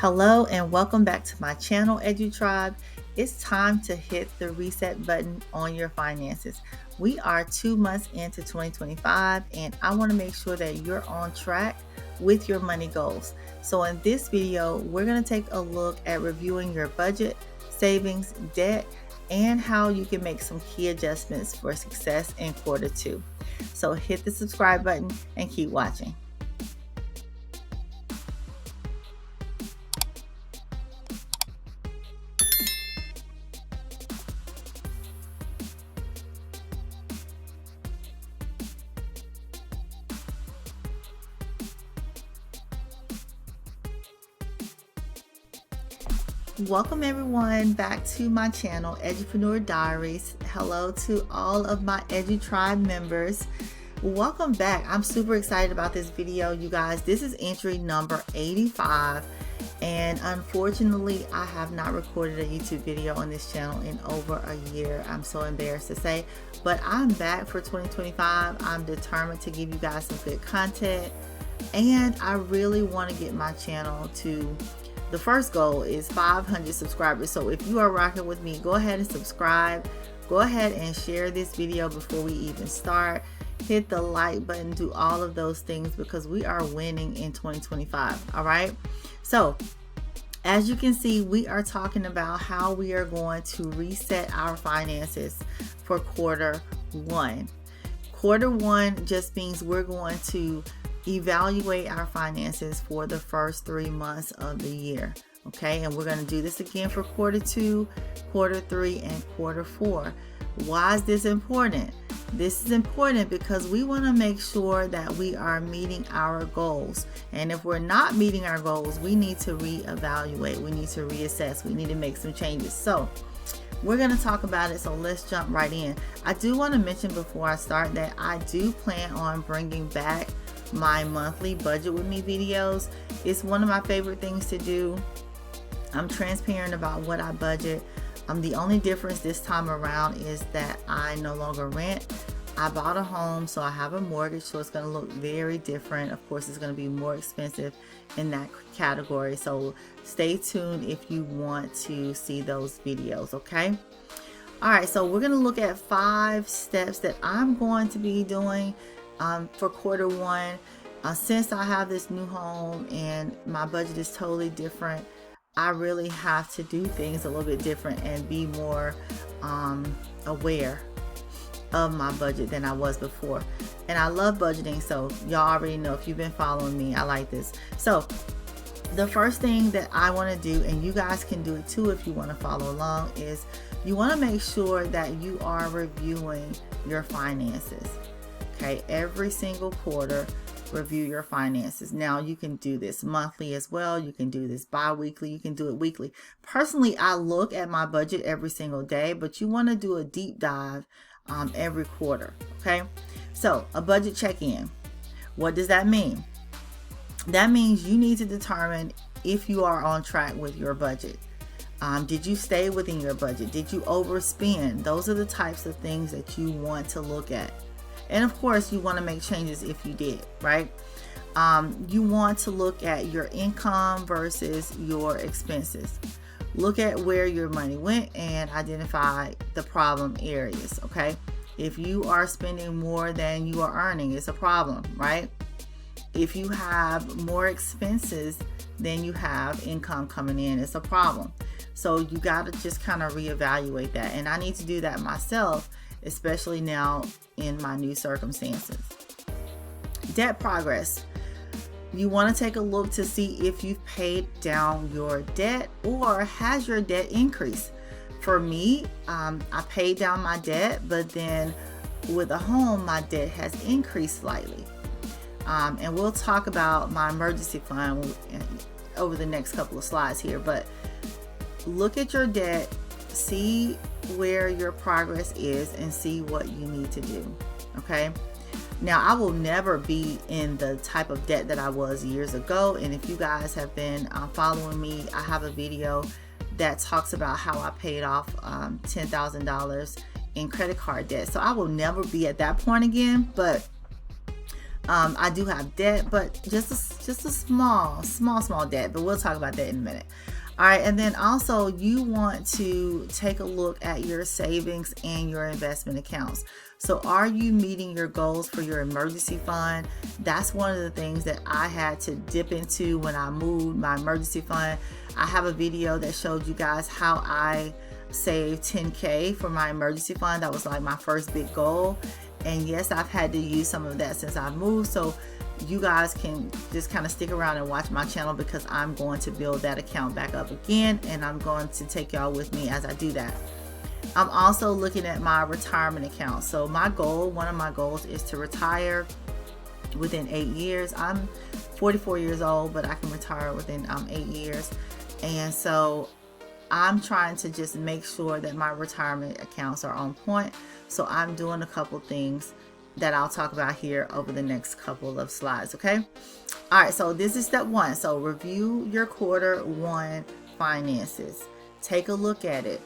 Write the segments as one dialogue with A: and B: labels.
A: Hello and welcome back to my channel, EduTribe. It's time to hit the reset button on your finances. We are 2 months into 2025 and I want to make sure that you're on track with your money goals. So in this video, we're going to take a look at reviewing your budget, savings, debt, and how you can make some key adjustments for success in Q2. So hit the subscribe button and keep watching. Welcome everyone back to my channel, Edupreneur Diaries. Hello to all of my EduTribe members. Welcome back. I'm super excited about this video, you guys. This is entry number 85, and unfortunately, I have not recorded a YouTube video on this channel in over a year. I'm so embarrassed to say, but I'm back for 2025. I'm determined to give you guys some good content, and I really want to get my channel to the first goal is 500 subscribers. So if you are rocking with me, go ahead and subscribe. Go ahead and share this video before we even start. Hit the like button, do all of those things because we are winning in 2025. All right. So as you can see, we are talking about how we are going to reset our finances for Q1. Q1 just means we're going to evaluate our finances for the first 3 months of the year. Okay, and we're going to do this again for Q2, Q3, and Q4. Why is this important? This is important because we want to make sure that we are meeting our goals. And if we're not meeting our goals, we need to reevaluate. We need to reassess. We need to make some changes. So we're going to talk about it. So let's jump right in. I do want to mention before I start that I do plan on bringing back my monthly budget with me videos. It's one of my favorite things to do. I'm transparent about what I budget. The only difference this time around is that I no longer rent. I bought a home, so I have a mortgage, so it's going to look very different. Of course, it's going to be more expensive in that category. So stay tuned if you want to see those videos, okay? All right, so we're going to look at 5 steps that I'm going to be doing for Q1. Since I have this new home and my budget is totally different, I really have to do things a little bit different and be more aware of my budget than I was before. And I love budgeting, so y'all already know if you've been following me, I like this. So the first thing that I want to do, and you guys can do it too if you want to follow along, is you want to make sure that you are reviewing your finances. Okay, every single quarter, review your finances. Now you can do this monthly as well. You can do this bi-weekly. You can do it weekly. Personally, I look at my budget every single day, but you want to do a deep dive every quarter. Okay, so a budget check-in. What does that mean? That means you need to determine if you are on track with your budget. Did you stay within your budget? Did you overspend? Those are the types of things that you want to look at. And of course, you want to make changes if you did, right? You want to look at your income versus your expenses. Look at where your money went and identify the problem areas, okay? If you are spending more than you are earning, it's a problem, right? If you have more expenses than you have income coming in, it's a problem. So you got to just kind of reevaluate that. And I need to do that myself, especially now in my new circumstances. Debt progress. You want to take a look to see if you've paid down your debt or has your debt increased. For me, I paid down my debt, but then with a home, my debt has increased slightly. And we'll talk about my emergency fund over the next couple of slides here, but look at your debt, see where your progress is, and see what you need to do. Okay, now I will never be in the type of debt that I was years ago, and if you guys have been following me, I have a video that talks about how I paid off $10,000 in credit card debt. So I will never be at that point again, but I do have debt, but just a small debt, but we'll talk about that in a minute. All right, and then also you want to take a look at your savings and your investment accounts. So are you meeting your goals for your emergency fund? That's one of the things that I had to dip into when I moved my emergency fund. I have a video that showed you guys how I saved $10K for my emergency fund. That was like my first big goal. And yes, I've had to use some of that since I've moved. So you guys can just kind of stick around and watch my channel, because I'm going to build that account back up again, and I'm going to take y'all with me as I do that. I'm also looking at my retirement account. So my goal, one of my goals, is to retire within 8 years. I'm 44 years old, but I can retire within 8 years. And so I'm trying to just make sure that my retirement accounts are on point. So I'm doing a couple things that I'll talk about here over the next couple of slides. Okay. All right. So this is step one. So review your quarter one finances. Take a look at it.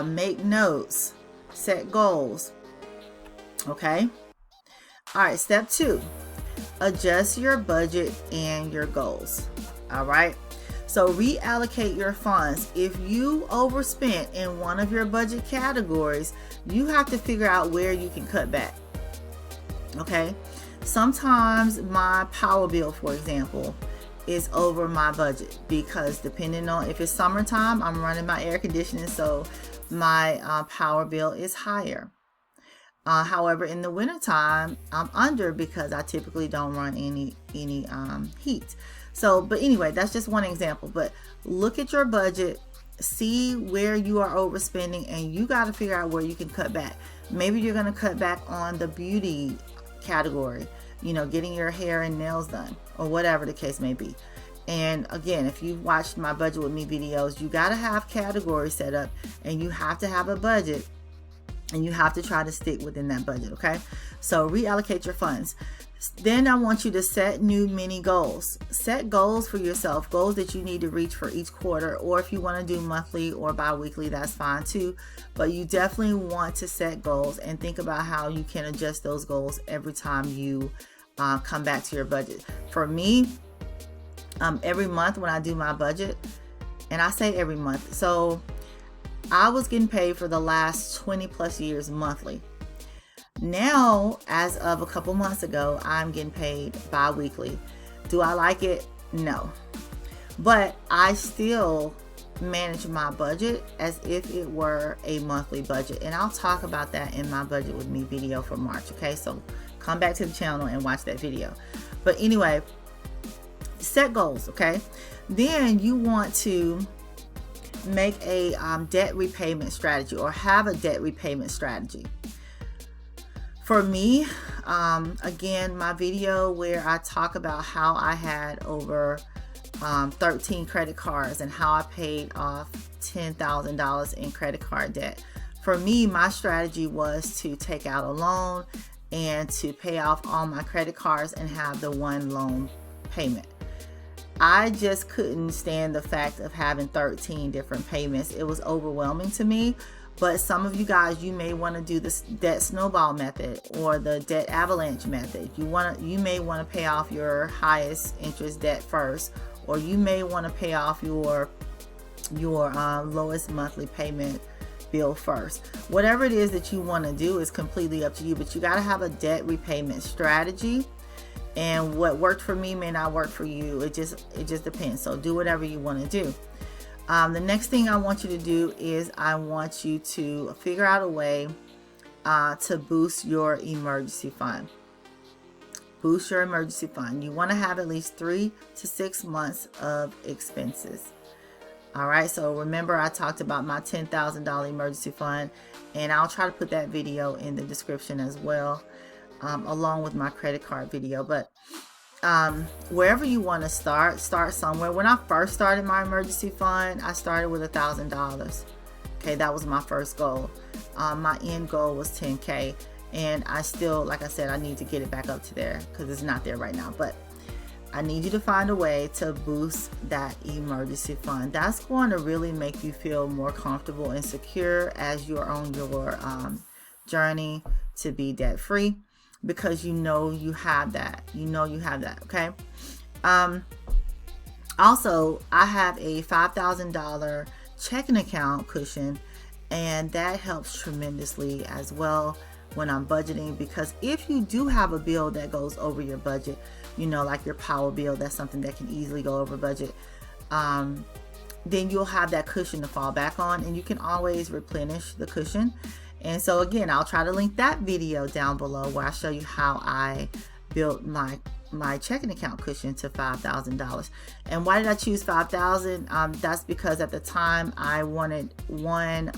A: Make notes. Set goals. Okay. All right. Step two, adjust your budget and your goals. All right. So reallocate your funds. If you overspent in one of your budget categories, you have to figure out where you can cut back. Okay. Sometimes my power bill, for example, is over my budget, because depending on if it's summertime, I'm running my air conditioning, so my power bill is higher. However, in the wintertime, I'm under, because I typically don't run any heat. So, but anyway, that's just one example. But look at your budget, see where you are overspending, and you got to figure out where you can cut back. Maybe you're going to cut back on the beauty category, getting your hair and nails done, or whatever the case may be. And again, if you've watched my budget with me videos, you got to have categories set up, and you have to have a budget, and you have to try to stick within that budget. Okay. So reallocate your funds. Then I want you to set new mini goals. Set goals for yourself, goals that you need to reach for each quarter, or if you want to do monthly or bi-weekly, that's fine too. But you definitely want to set goals and think about how you can adjust those goals every time you come back to your budget. For me, every month when I do my budget, and I say every month, so I was getting paid for the last 20 plus years monthly. Now, as of a couple months ago, I'm getting paid bi-weekly. Do I like it? No. But I still manage my budget as if it were a monthly budget. And I'll talk about that in my budget with me video for March. Okay, so come back to the channel and watch that video. But anyway, set goals. Okay, then you want to make a debt repayment strategy, or have a debt repayment strategy. For me, again, my video where I talk about how I had over 13 credit cards and how I paid off $10,000 in credit card debt. For me, my strategy was to take out a loan and to pay off all my credit cards and have the one loan payment. I just couldn't stand the fact of having 13 different payments. It was overwhelming to me. But some of you guys, you may want to do this debt snowball method or the debt avalanche method. You may want to pay off your highest interest debt first, or you may want to pay off your lowest monthly payment bill first. Whatever it is that you want to do is completely up to you, but you got to have a debt repayment strategy. And what worked for me may not work for you. It just depends. So do whatever you want to do. The next thing I want you to do is I want you to figure out a way to boost your emergency fund. Boost your emergency fund. You want to have at least 3 to 6 months of expenses. All right. So remember, I talked about my $10,000 emergency fund, and I'll try to put that video in the description as well, along with my credit card video. But wherever you want to start somewhere. When I first started my emergency fund, I started with $1,000. Okay, that was my first goal. My end goal was 10K, and I still, like I said, I need to get it back up to there because it's not there right now. But I need you to find a way to boost that emergency fund. That's going to really make you feel more comfortable and secure as you're on your journey to be debt free. because you have that. Okay. Also, I have a $5,000 checking account cushion, and that helps tremendously as well when I'm budgeting, because if you do have a bill that goes over your budget, like your power bill, that's something that can easily go over budget, then you'll have that cushion to fall back on, and you can always replenish the cushion. And so again, I'll try to link that video down below where I show you how I built my checking account cushion to $5,000. And why did I choose 5,000? That's because at the time I wanted one,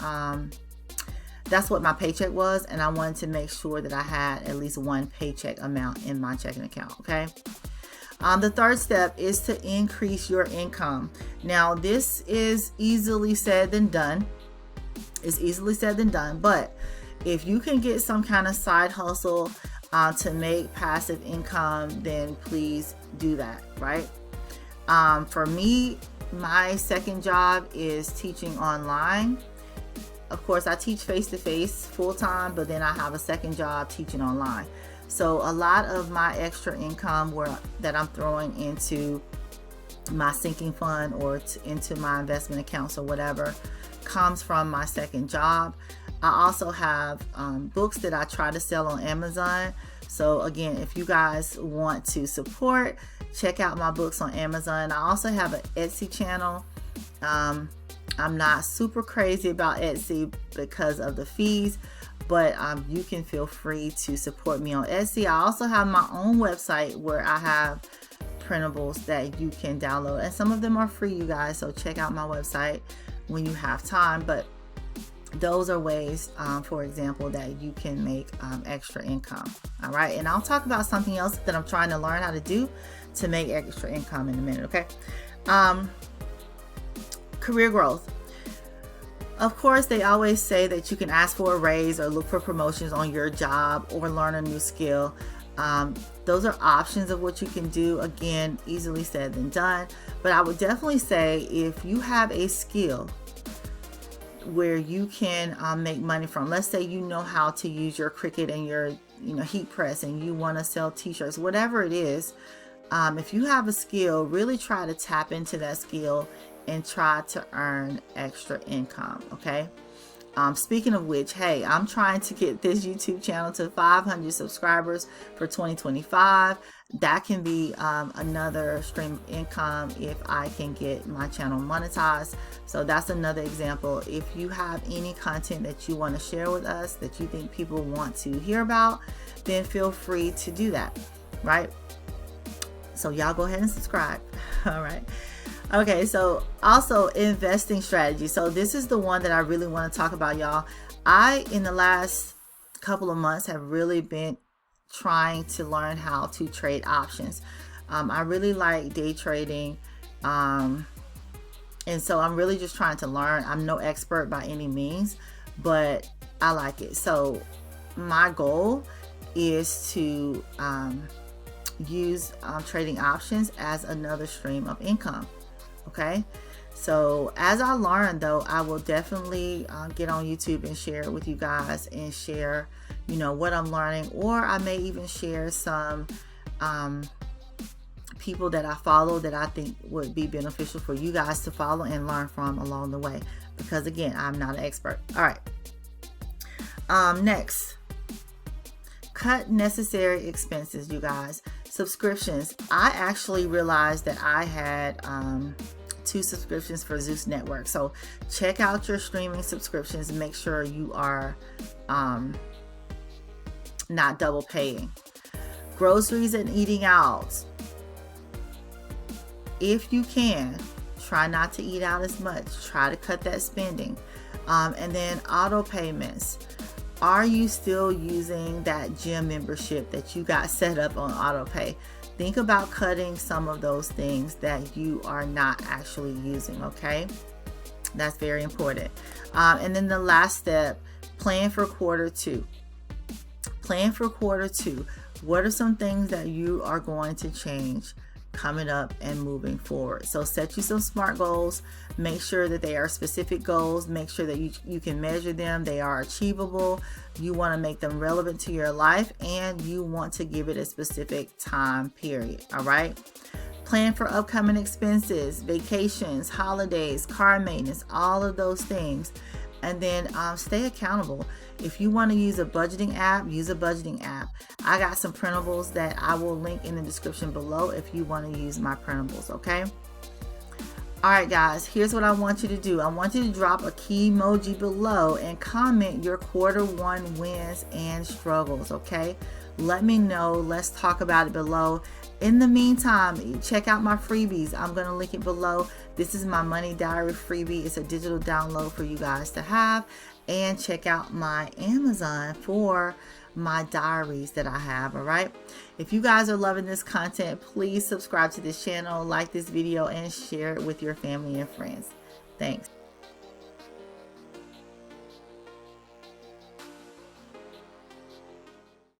A: that's what my paycheck was, and I wanted to make sure that I had at least one paycheck amount in my checking account. Okay. The third step is to increase your income. Now, this is easily said than done. But if you can get some kind of side hustle to make passive income, then please do that, right? For me, my second job is teaching online. Of course, I teach face-to-face full-time, but then I have a second job teaching online. So a lot of my extra income that I'm throwing into my sinking fund or into my investment accounts or whatever comes from my second job. I also have books that I try to sell on Amazon. So again, if you guys want to support, check out my books on Amazon. I also have an Etsy channel. I'm not super crazy about Etsy because of the fees, but you can feel free to support me on Etsy. I also have my own website where I have printables that you can download, and some of them are free, you guys, so check out my website when you have time. But those are ways, for example, that you can make extra income. All right, and I'll talk about something else that I'm trying to learn how to do to make extra income in a minute. Okay. Career growth. Of course, they always say that you can ask for a raise or look for promotions on your job or learn a new skill. Those are options of what you can do. Again, easily said than done. But I would definitely say if you have a skill where you can make money from, let's say you know how to use your Cricut and your heat press, and you want to sell t-shirts, whatever it is, if you have a skill, really try to tap into that skill and try to earn extra income. Okay. Speaking of which, hey, I'm trying to get this YouTube channel to 500 subscribers for 2025. That can be another stream of income if I can get my channel monetized. So that's another example. If you have any content that you want to share with us that you think people want to hear about, then feel free to do that, right? So y'all go ahead and subscribe. All right. Okay, so also investing strategy. So this is the one that I really want to talk about, y'all. In the last couple of months, have really been trying to learn how to trade options. I really like day trading. And so I'm really just trying to learn. I'm no expert by any means, but I like it. So my goal is to use trading options as another stream of income. Okay, so as I learn, though, I will definitely get on YouTube and share it with you guys and share, what I'm learning, or I may even share some people that I follow that I think would be beneficial for you guys to follow and learn from along the way, because again, I'm not an expert. All right. Next, cut necessary expenses, you guys. Subscriptions. I actually realized that I had 2 subscriptions for Zeus Network. So check out your streaming subscriptions. Make sure you are not double paying. Groceries and eating out. If you can, try not to eat out as much. Try to cut that spending. And then auto payments. Are you still using that gym membership that you got set up on auto pay? Think about cutting some of those things that you are not actually using, okay? That's very important. And then the last step, plan for quarter 2. Plan for quarter 2. What are some things that you are going to change coming up and moving forward. So set you some SMART goals. Make sure that they are specific goals. Make sure that you can measure them. They are achievable. You want to make them relevant to your life, and you want to give it a specific time period. All right. Plan for upcoming expenses, vacations, holidays, car maintenance, all of those things. And then stay accountable. If you want to use a budgeting app, use a budgeting app. I got some printables that I will link in the description below if you want to use my printables, okay? All right, guys, here's what I want you to do. I want you to drop a key emoji below and comment your Q1 wins and struggles, okay? Let me know. Let's talk about it below. In the meantime, check out my freebies. I'm going to link it below. This is my money diary freebie. It's a digital download for you guys to have. And check out my Amazon for my diaries that I have. All right. If you guys are loving this content, please subscribe to this channel, like this video, and share it with your family and friends. Thanks.